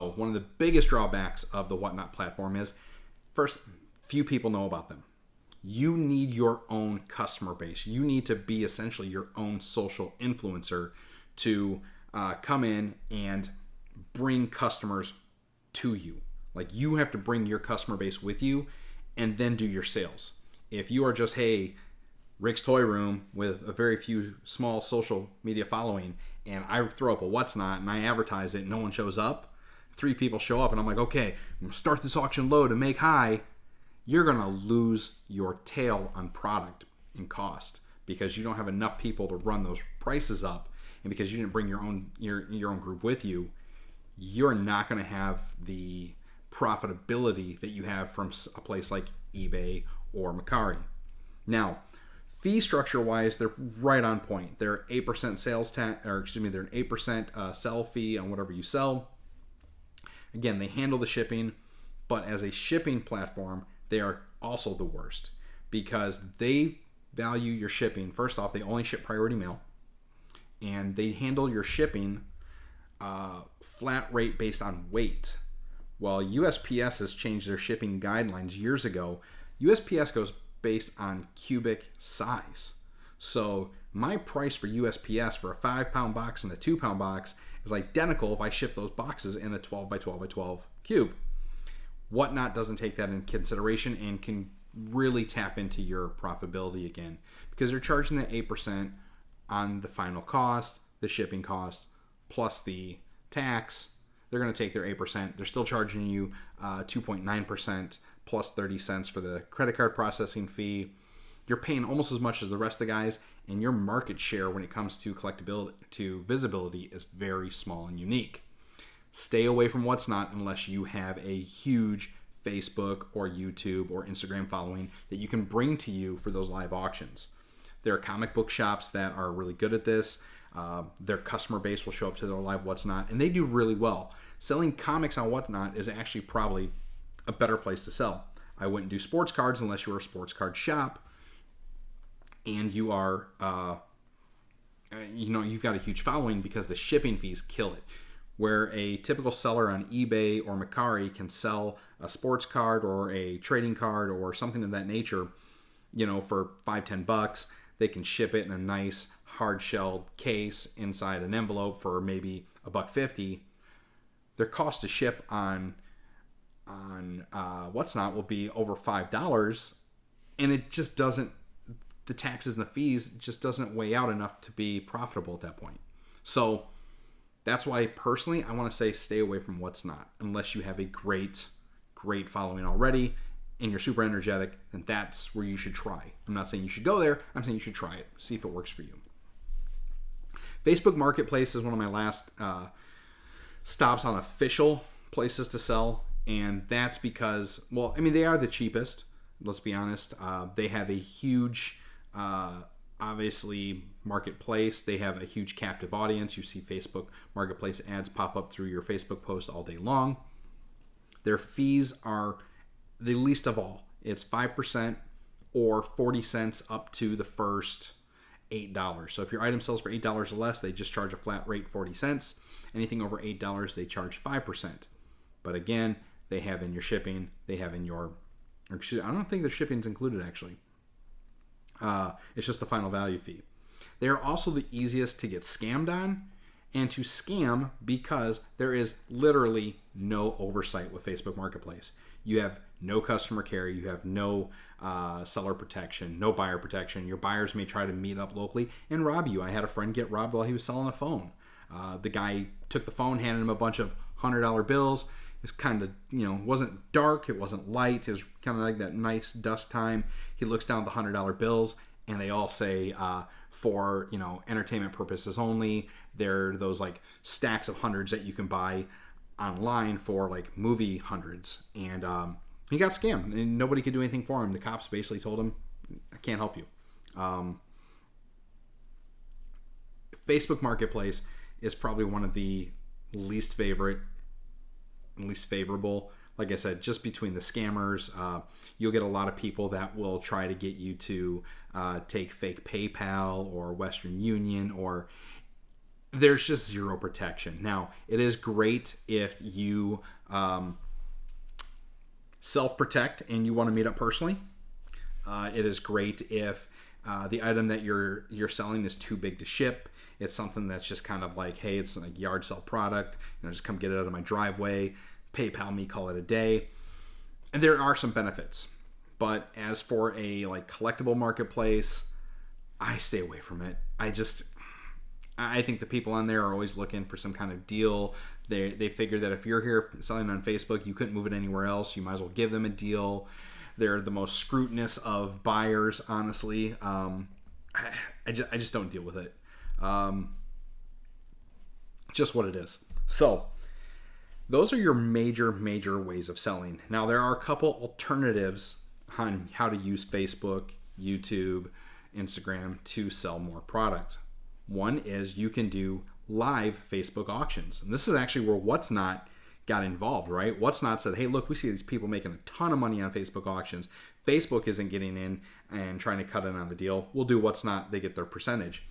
one of the biggest drawbacks of the Whatnot platform is, first, few people know about them. You need your own customer base. You need to be essentially your own social influencer to come in and bring customers to you. Like, you have to bring your customer base with you and then do your sales. If you are just, hey, Rick's Toy Room with a very few small social media following, and I throw up a What's Not and I advertise it and no one shows up, 3 people show up and I'm like, okay, I'm going to start this auction low to make high, you're going to lose your tail on product and cost because you don't have enough people to run those prices up, and because you didn't bring your own group with you, you're not going to have the profitability that you have from a place like eBay or Mercari. Now, fee structure wise, they're right on point. They're 8% sales tax, or excuse me, they're an 8% sell fee on whatever you sell. Again, they handle the shipping, but as a shipping platform, they are also the worst because they value your shipping. First off, they only ship priority mail, and they handle your shipping flat rate based on weight. Well, USPS has changed their shipping guidelines years ago. USPS goes based on cubic size. So my price for USPS for a 5-pound box and a 2-pound box is identical if I ship those boxes in a 12 by 12 by 12 cube. Whatnot doesn't take that into consideration and can really tap into your profitability again because they're charging the 8% on the final cost, the shipping cost, plus the tax. They're going to take their 8%. They're still charging you 2.9% plus 30 cents for the credit card processing fee. You're paying almost as much as the rest of the guys, and your market share when it comes to collectability, to visibility, is very small and unique. Stay away from What's Not unless you have a huge Facebook or YouTube or Instagram following that you can bring to you for those live auctions. There are comic book shops that are really good at this. Their customer base will show up to their live What's Not, and they do really well. Selling comics on Whatnot is actually probably a better place to sell. I wouldn't do sports cards unless you're a sports card shop and you are, you've got a huge following, because the shipping fees kill it. Where a typical seller on eBay or Mercari can sell a sports card or a trading card or something of that nature, for $5-10, they can ship it in a nice hard-shelled case inside an envelope for maybe $1.50. Their cost to ship on What's Not will be over $5, and it just doesn't. The taxes and the fees just doesn't weigh out enough to be profitable at that point. So that's why personally I want to say stay away from What's Not unless you have a great following already and you're super energetic. Then that's where you should try. I'm not saying you should go there. I'm saying you should try it. See if it works for you. Facebook Marketplace is one of my last stops on official places to sell, and that's because, they are the cheapest. Let's be honest. They have a huge, obviously, marketplace. They have a huge captive audience. You see Facebook Marketplace ads pop up through your Facebook post all day long. Their fees are the least of all. It's 5% or 40 cents up to the first $8. So if your item sells for $8 or less, they just charge a flat rate 40 cents. Anything over $8, they charge 5%. But again, they have in your shipping, they have in your, I don't think the shipping's included actually. It's just the final value fee. They are also the easiest to get scammed on and to scam because there is literally no oversight with Facebook Marketplace. You have no customer care. You have no seller protection, no buyer protection. Your buyers may try to meet up locally and rob you. I had a friend get robbed while he was selling a phone. The guy took the phone, handed him a bunch of $100 bills. It was kind of, wasn't dark. It wasn't light. It was kind of like that nice dusk time. He looks down at the $100 bills, and they all say, for, entertainment purposes only. They're those like stacks of hundreds that you can buy online for like movie hundreds. And he got scammed, and nobody could do anything for him. The cops basically told him, I can't help you. Facebook Marketplace is probably one of the least favorable. Like I said, just between the scammers, you'll get a lot of people that will try to get you to take fake PayPal or Western Union, or there's just zero protection. Now, it is great if you self-protect and you want to meet up personally. It is great if the item that you're selling is too big to ship. It's something that's just kind of like, hey, it's like yard sale product. Just come get it out of my driveway. PayPal me, call it a day. And there are some benefits. But as for a like collectible marketplace, I stay away from it. I think the people on there are always looking for some kind of deal. They figure that if you're here selling on Facebook, you couldn't move it anywhere else. You might as well give them a deal. They're the most scrutinous of buyers, honestly. I just don't deal with it. Just what it is. So those are your major ways of selling. Now, there are a couple alternatives on how to use Facebook, YouTube, Instagram to sell more product. One is you can do live Facebook auctions. And this is actually where What's Not got involved, right? What's Not said, hey, look, we see these people making a ton of money on Facebook auctions. Facebook isn't getting in and trying to cut in on the deal. We'll do What's Not. They get their percentage.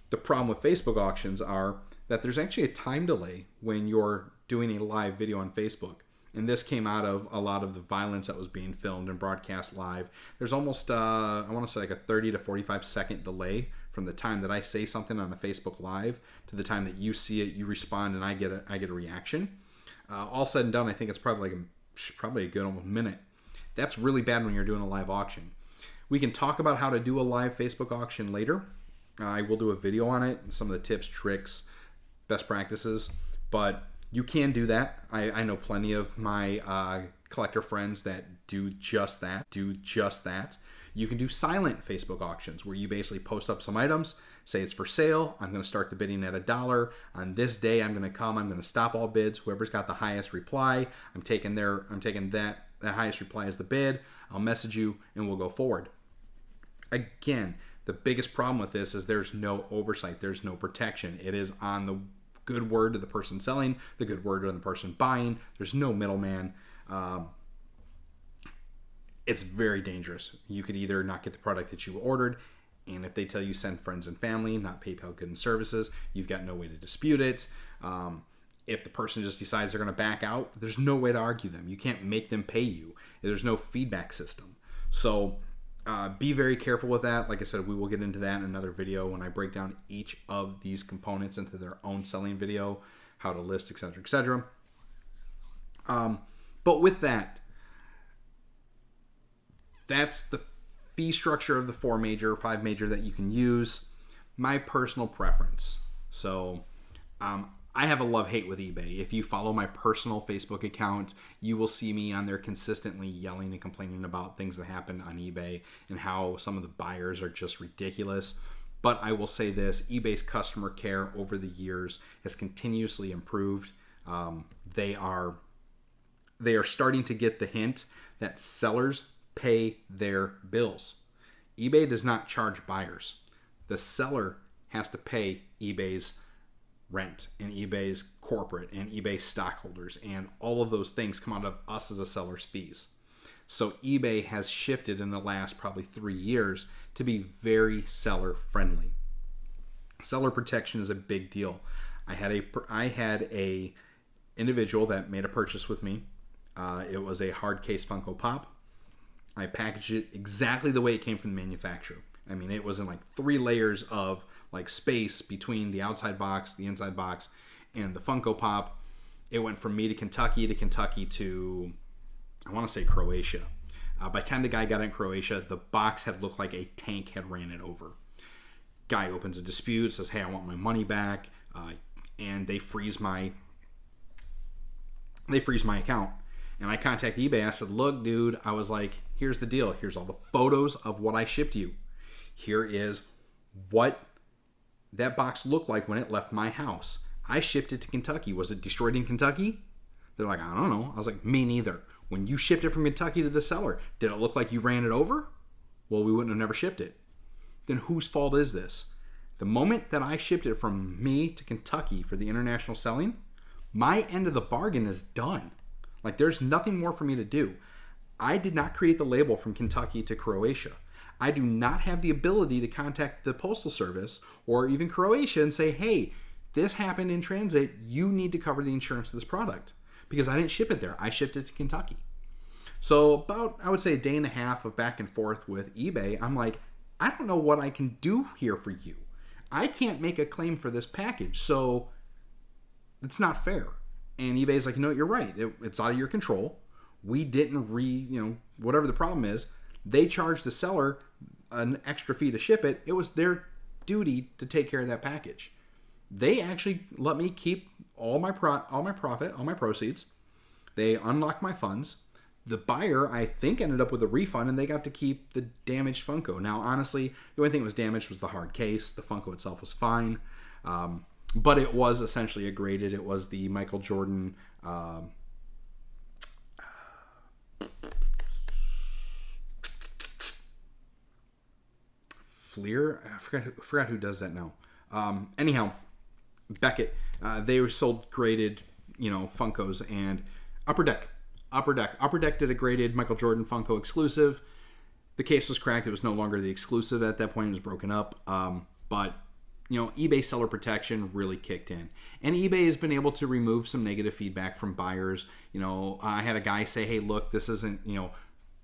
The problem with Facebook auctions are that there's actually a time delay when you're doing a live video on Facebook. And this came out of a lot of the violence that was being filmed and broadcast live. There's almost, I want to say like a 30 to 45 second delay from the time that I say something on a Facebook Live to the time that you see it, you respond, and I get a reaction. All said and done, I think it's probably a good almost minute. That's really bad when you're doing a live auction. We can talk about how to do a live Facebook auction later. I will do a video on it, some of the tips, tricks, best practices, but you can do that. I know plenty of my collector friends that do just that. You can do silent Facebook auctions where you basically post up some items, say it's for sale. I'm going to start the bidding at $1. On this day, I'm going to stop all bids. Whoever's got the highest reply, I'm taking that highest reply as the bid. I'll message you and we'll go forward. Again, the biggest problem with this is there's no oversight. There's no protection. It is on the good word to the person selling, the good word to the person buying. There's no middleman. It's very dangerous. You could either not get the product that you ordered, and if they tell you send friends and family, not PayPal Goods and Services, you've got no way to dispute it. If the person just decides they're going to back out, there's no way to argue them. You can't make them pay you. There's no feedback system. So be very careful with that. Like I said, we will get into that in another video when I break down each of these components into their own selling video, how to list, etc., etc. But with that, that's the fee structure of the 5 major that you can use. My personal preference. So I have a love-hate with eBay. If you follow my personal Facebook account, you will see me on there consistently yelling and complaining about things that happen on eBay and how some of the buyers are just ridiculous. But I will say this, eBay's customer care over the years has continuously improved. They are starting to get the hint that sellers pay their bills. eBay does not charge buyers. The seller has to pay eBay's rent and eBay's corporate and eBay stockholders, and all of those things come out of us as a seller's fees. So eBay has shifted in the last probably 3 years to be very seller friendly. Seller protection is a big deal. I had a individual that made a purchase with me. It was a hard case Funko Pop. I packaged it exactly the way it came from the manufacturer. I mean, it was in like 3 layers of like space between the outside box, the inside box, and the Funko Pop. It went from me to Kentucky to, I want to say Croatia. By the time the guy got in Croatia, the box had looked like a tank had ran it over. Guy opens a dispute, says, hey, I want my money back, and they freeze my account. And I contact eBay. I said, look, dude, I was like, here's the deal. Here's all the photos of what I shipped you. Here is what that box looked like when it left my house. I shipped it to Kentucky. Was it destroyed in Kentucky? They're like, I don't know. I was like, me neither. When you shipped it from Kentucky to the seller, did it look like you ran it over? Well, we wouldn't have never shipped it. Then whose fault is this? The moment that I shipped it from me to Kentucky for the international selling, my end of the bargain is done. Like, there's nothing more for me to do. I did not create the label from Kentucky to Croatia. I do not have the ability to contact the Postal Service or even Croatia and say, hey, this happened in transit, you need to cover the insurance of this product, because I didn't ship it there. I shipped it to Kentucky. So about, I would say, a day and a half of back and forth with eBay, I'm like, I don't know what I can do here for you. I can't make a claim for this package, so it's not fair. And eBay's like, no, you're right. It's out of your control. We didn't whatever the problem is, they charged the seller an extra fee to ship it. It was their duty to take care of that package. They actually let me keep all my profit, all my proceeds. They unlocked my funds. The buyer, I think, ended up with a refund, and they got to keep the damaged Funko. Now, honestly, the only thing that was damaged was the hard case. The Funko itself was fine. But it was essentially a graded. It was the Michael Jordan Fleer. I forgot who does that now. Anyhow, Beckett. They were sold graded, Funkos, and Upper Deck did a graded Michael Jordan Funko exclusive. The case was cracked. It was no longer the exclusive at that point. It was broken up. But eBay seller protection really kicked in. And eBay has been able to remove some negative feedback from buyers. I had a guy say, hey, look, this isn't,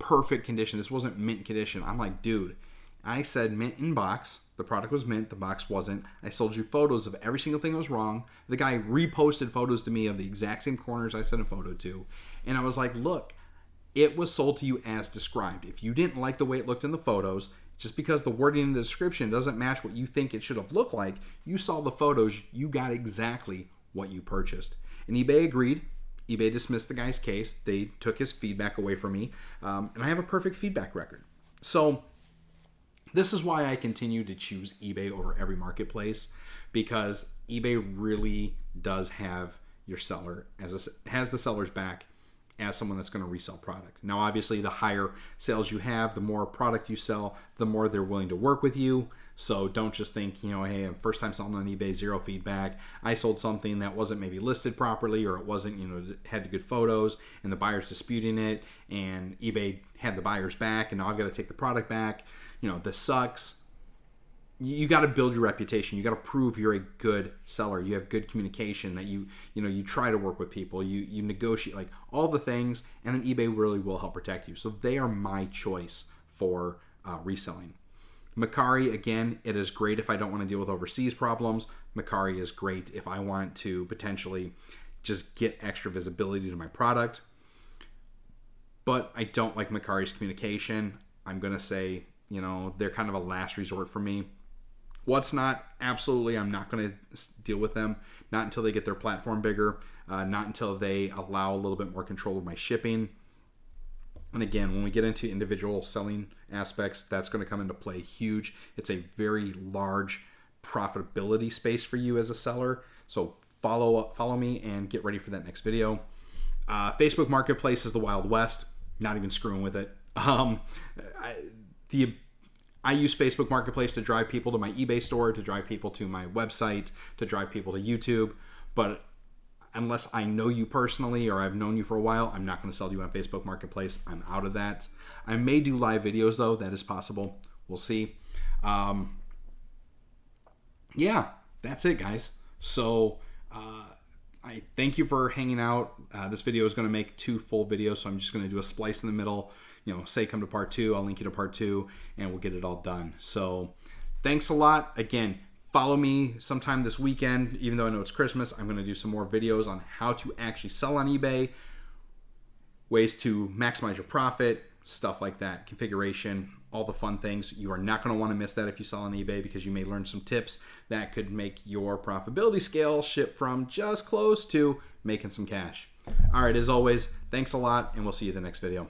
perfect condition. This wasn't mint condition. I'm like, dude, I said mint in box. The product was mint. The box wasn't. I sold you photos of every single thing that was wrong. The guy reposted photos to me of the exact same corners I sent a photo to. And I was like, look, it was sold to you as described. If you didn't like the way it looked in the photos, just because the wording in the description doesn't match what you think it should have looked like, you saw the photos, you got exactly what you purchased. And eBay agreed. eBay dismissed the guy's case. They took his feedback away from me. And I have a perfect feedback record. So this is why I continue to choose eBay over every marketplace, because eBay really does have your seller, has the seller's back as someone that's going to resell product. Now, obviously, the higher sales you have, the more product you sell, the more they're willing to work with you. So don't just think, hey, I'm first time selling on eBay, zero feedback. I sold something that wasn't maybe listed properly, or it wasn't, had good photos, and the buyer's disputing it, and eBay had the buyer's back, and now I've got to take the product back. This sucks. You got to build your reputation. You got to prove you're a good seller. You have good communication, that you try to work with people. You negotiate, like all the things, and then eBay really will help protect you. So they are my choice for reselling. Mercari, again, it is great if I don't want to deal with overseas problems. Mercari is great if I want to potentially just get extra visibility to my product. But I don't like Mercari's communication. I'm going to say, they're kind of a last resort for me. What's not, absolutely, I'm not going to deal with them. Not until they get their platform bigger. Not until they allow a little bit more control of my shipping. And again, when we get into individual selling aspects, that's going to come into play huge. It's a very large profitability space for you as a seller. So follow me and get ready for that next video. Facebook Marketplace is the Wild West. Not even screwing with it. I use Facebook Marketplace to drive people to my eBay store, to drive people to my website, to drive people to YouTube. But unless I know you personally or I've known you for a while, I'm not going to sell you on Facebook Marketplace. I'm out of that. I may do live videos, though. That is possible. We'll see. Yeah, that's it, guys. So I thank you for hanging out. This video is going to make 2 full videos, so I'm just going to do a splice in the middle. Say come to part 2. I'll link you to part 2, and we'll get it all done. So thanks a lot. Again, follow me sometime this weekend. Even though I know it's Christmas, I'm going to do some more videos on how to actually sell on eBay, ways to maximize your profit, stuff like that, configuration, all the fun things. You are not going to want to miss that if you sell on eBay, because you may learn some tips that could make your profitability scale shift from just close to making some cash. All right, as always, thanks a lot, and we'll see you in the next video.